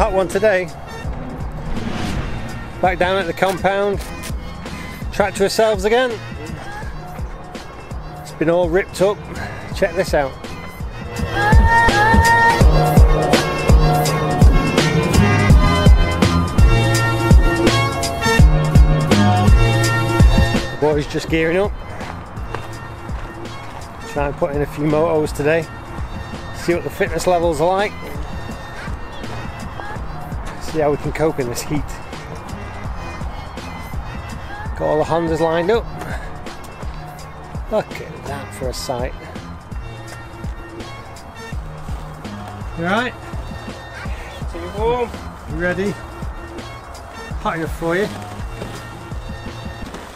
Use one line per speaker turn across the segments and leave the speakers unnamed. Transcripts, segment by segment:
hot one today. Back down at the compound. Tractor ourselves again. It's been all ripped up. Check this out. The boys just gearing up. Try and put in a few motos today. See what the fitness levels are like. See how we can cope in this heat. Got all the Hondas lined up. Look at that for a sight. You alright? Too warm. You ready? Hot enough for you.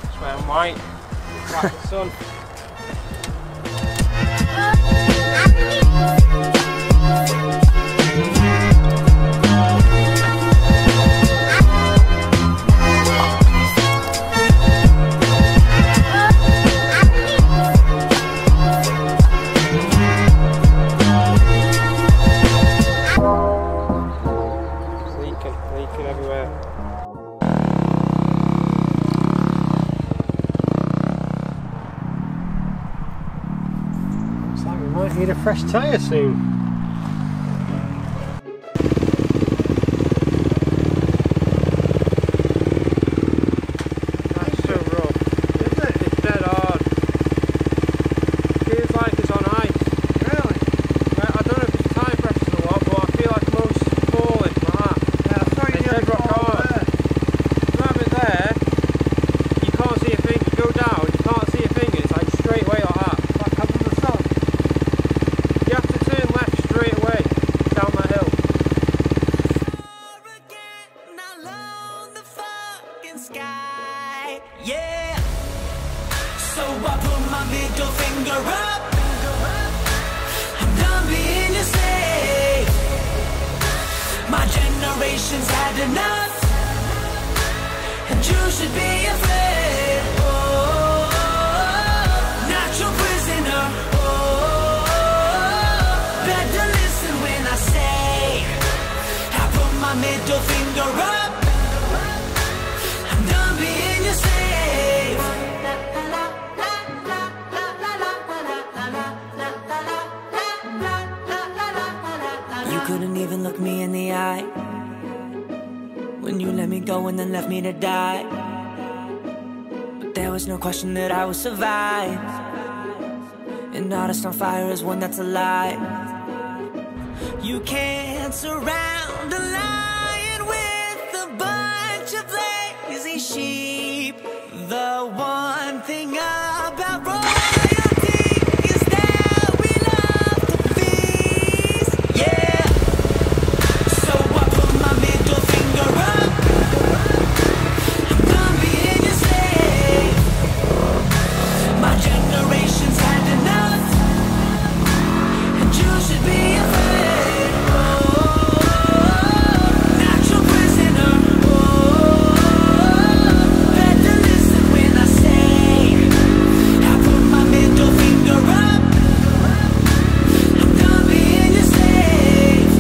That's why I'm white. Like the sun. Leaking everywhere.
Looks like we might need a fresh tyre soon.
That's so rough. Isn't it? It's dead hard. Feels like it's on ice.
Really?
I don't know if it's tyre pressure or what, but I feel like most falling like that.
Yeah, I thought you
dead rock hard. Drive it there, you can't see a thing. You go down, you can't see a thing. It's like straight away like that.
Like up on the sun.
You have to turn left straight away down that hill.
Yeah. So I put my middle finger up. I'm done being your slave. My generation's had enough, and you should be afraid. Oh, not your prisoner. Oh, better listen when I say I put my middle finger up. I'm done being your slave. You couldn't even look me in the eye when you let me go and then left me to die. But there was no question that I would survive. An artist on fire is one that's alive. You can't surround a lion with a bunch of lazy sheep. The one thing about royalty is that we love to feast. Yeah. So I put my middle finger up. I'm done being your slave. My generation's had enough, and you should be afraid. Oh, not your prisoner. Oh, better listen when I say I put my middle finger up. I'm done being your slave.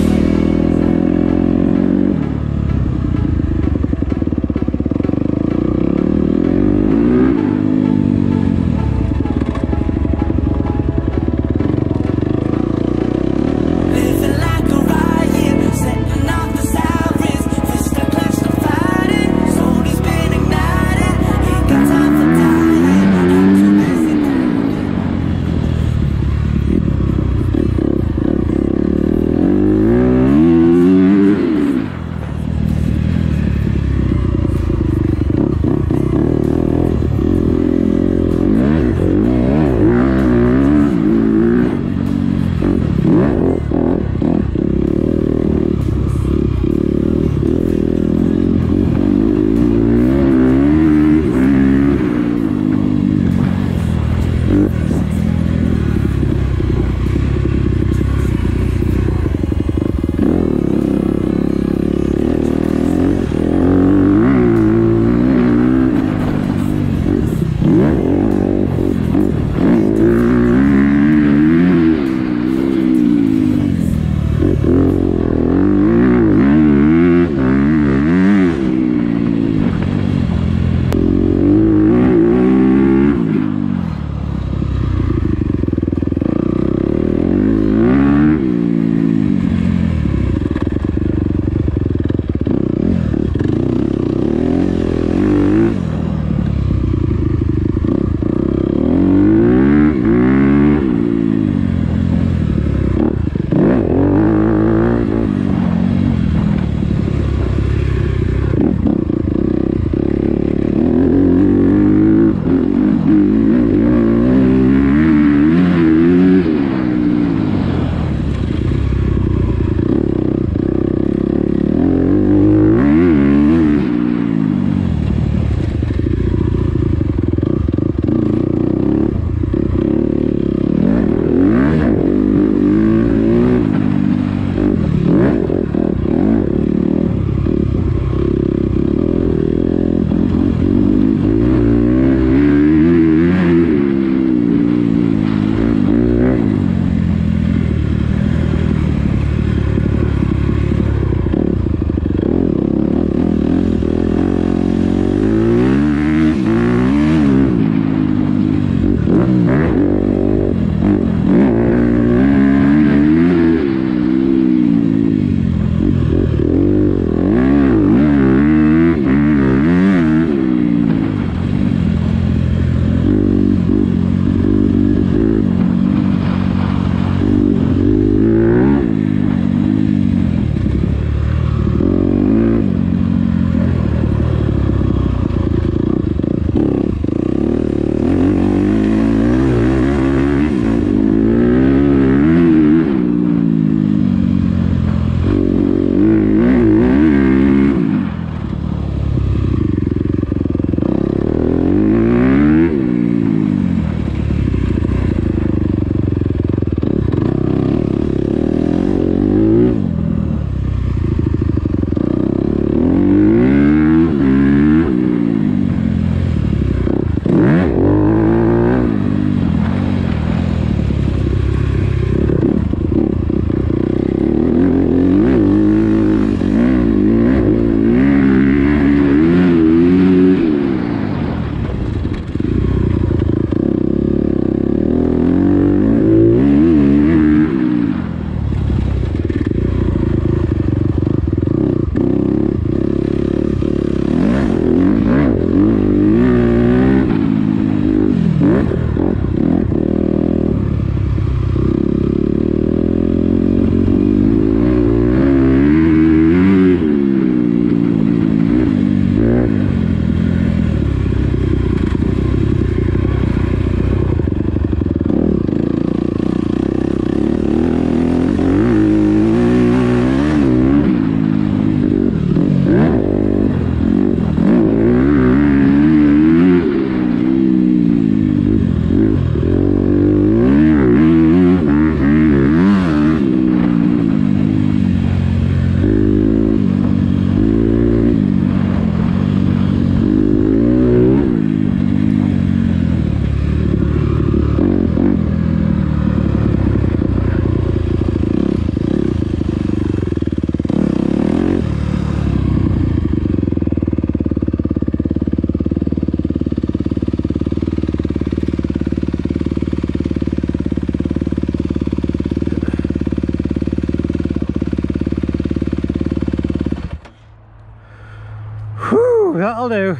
that'll do.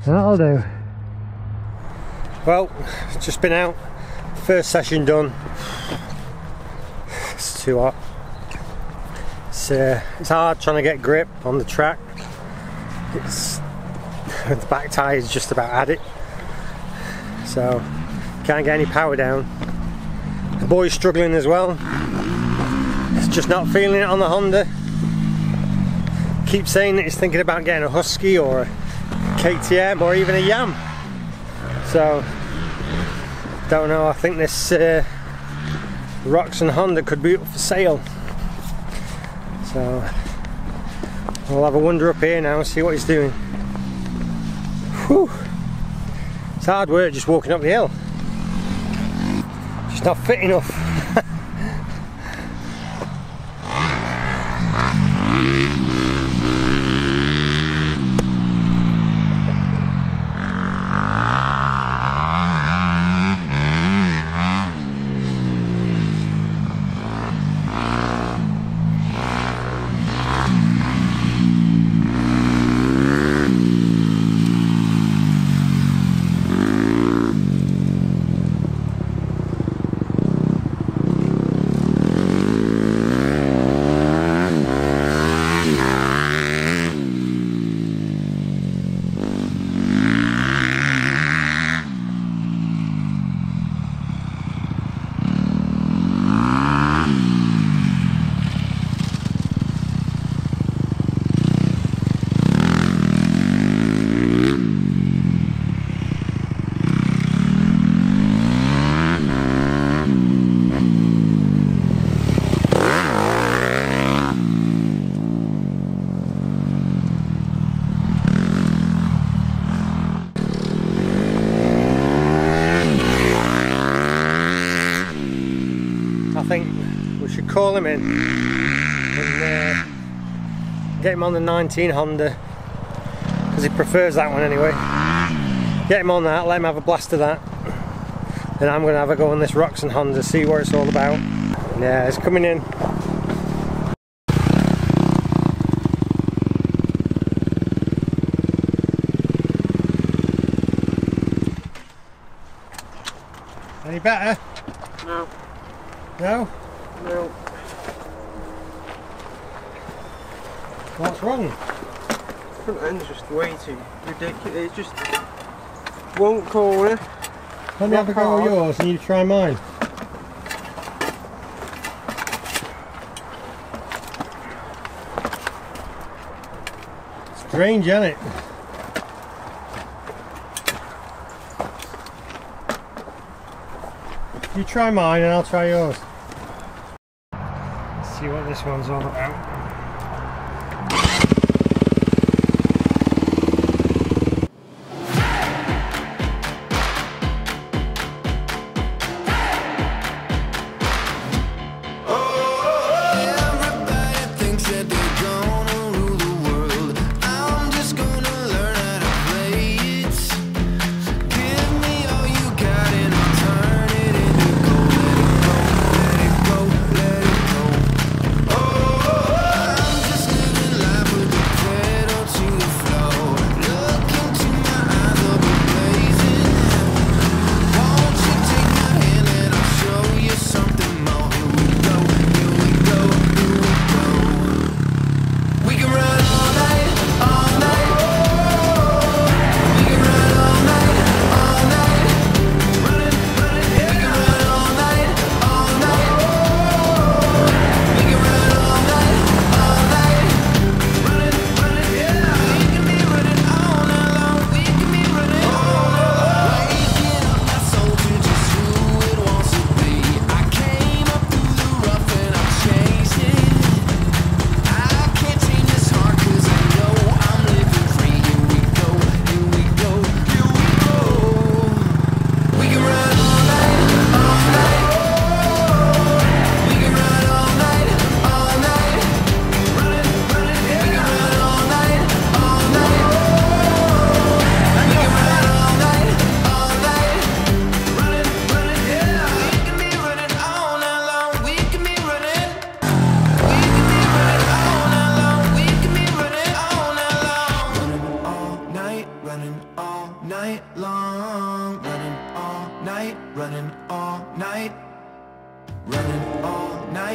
That'll do. Well, just been out. First session done. It's too hot. It's hard trying to get grip on the track. The back tyre is just about at it, so can't get any power down. The boy's struggling as well. It's just not feeling it on the Honda. Keeps saying that he's thinking about getting a Husky or a KTM or even a Yam. So don't know. I think this Roxon Honda could be up for sale. So we'll have a wander up here now and see what he's doing. Whew. It's hard work just walking up the hill. Just not fit enough. I think we should call him in and get him on the 19 Honda, because he prefers that one anyway. Get him on that, let him have a blast of that. Then I'm going to have a go on this Roxon Honda, see what it's all about. Yeah, it's coming in. Any better?
No.
No?
No.
What's wrong?
Front end's just way too ridiculous. It just won't corner.
Let me have a go with yours and you try mine. Strange, isn't it? You try mine and I'll try yours. Let's see what this one's all about.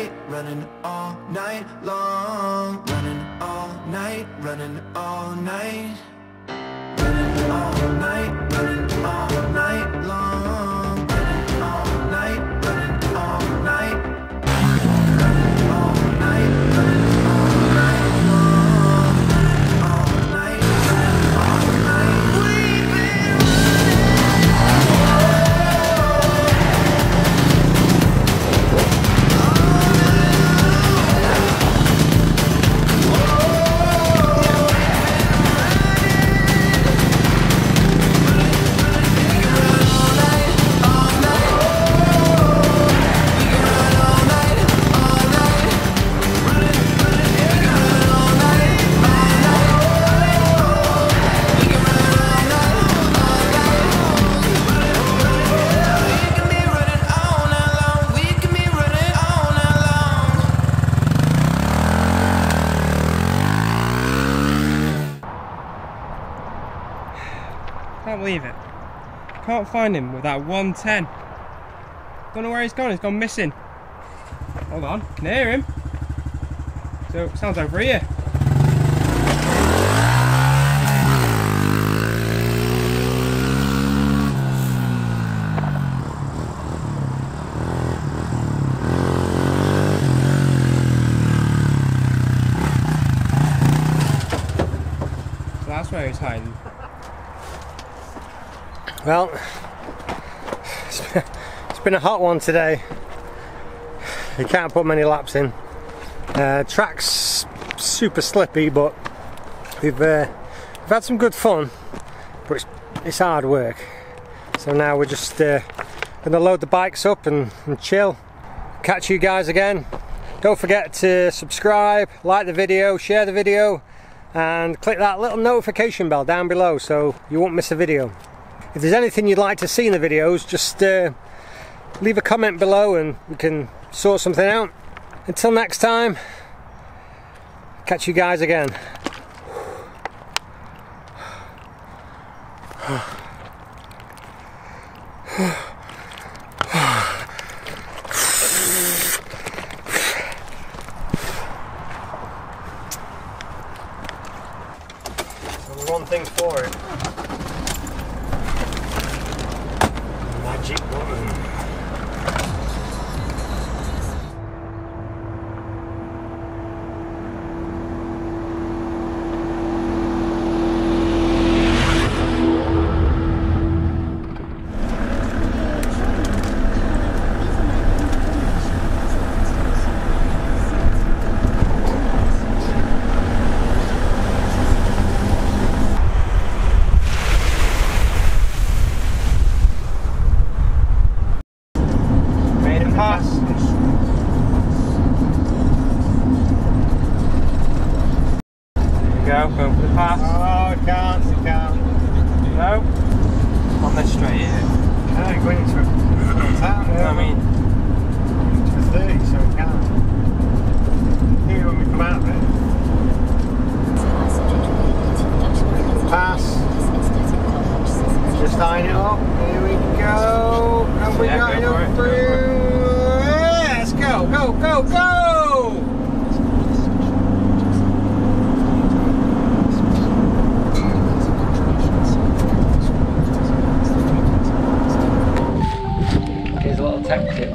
night, running all night long. Running all night, running all night. Running all night, running all night long. Running all night, running all night. Running all night, running all night long. All night, running all night. We've been
Can't believe it. Can't find him with that 110. Don't know where he's gone missing. Hold on, can hear him. So it sounds over here. So that's where he's hiding.
Well, it's been a hot one today. You can't put many laps in. Track's super slippy, but we've had some good fun, but it's hard work. So now we're just going to load the bikes up and chill. Catch you guys again. Don't forget to subscribe, like the video, share the video, and click that little notification bell down below so you won't miss a video. If there's anything you'd like to see in the videos, just leave a comment below and we can sort something out. Until next time, catch you guys again. There's one thing for it. Magic button.
Pass. There you go, going for the pass.
Oh, it can't.
No? On this straight here.
Can't go into a town.
You know what I mean?
To a 30, so it can't. Here when we come out of it. Pass. Just line it up. Here we go. And we got it up through. Let's go, go! Here's a little tech tip.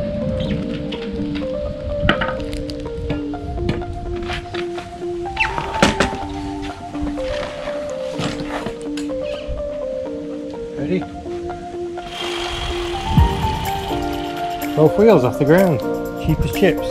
Ready? Both wheels off the ground. Cheap as chips.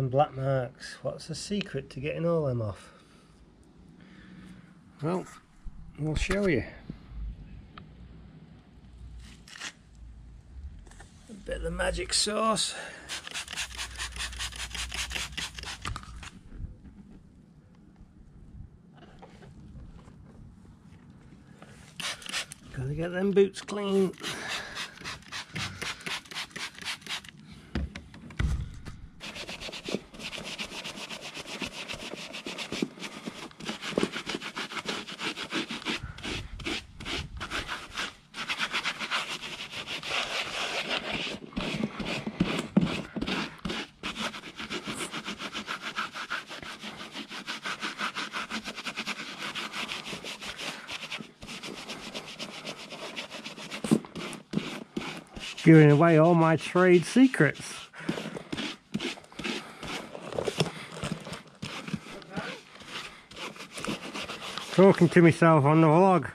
them black marks. What's the secret to getting all them off? Well, we'll show you. A bit of the magic sauce. Gotta get them boots clean. Giving away all my trade secrets. Talking to myself on the vlog.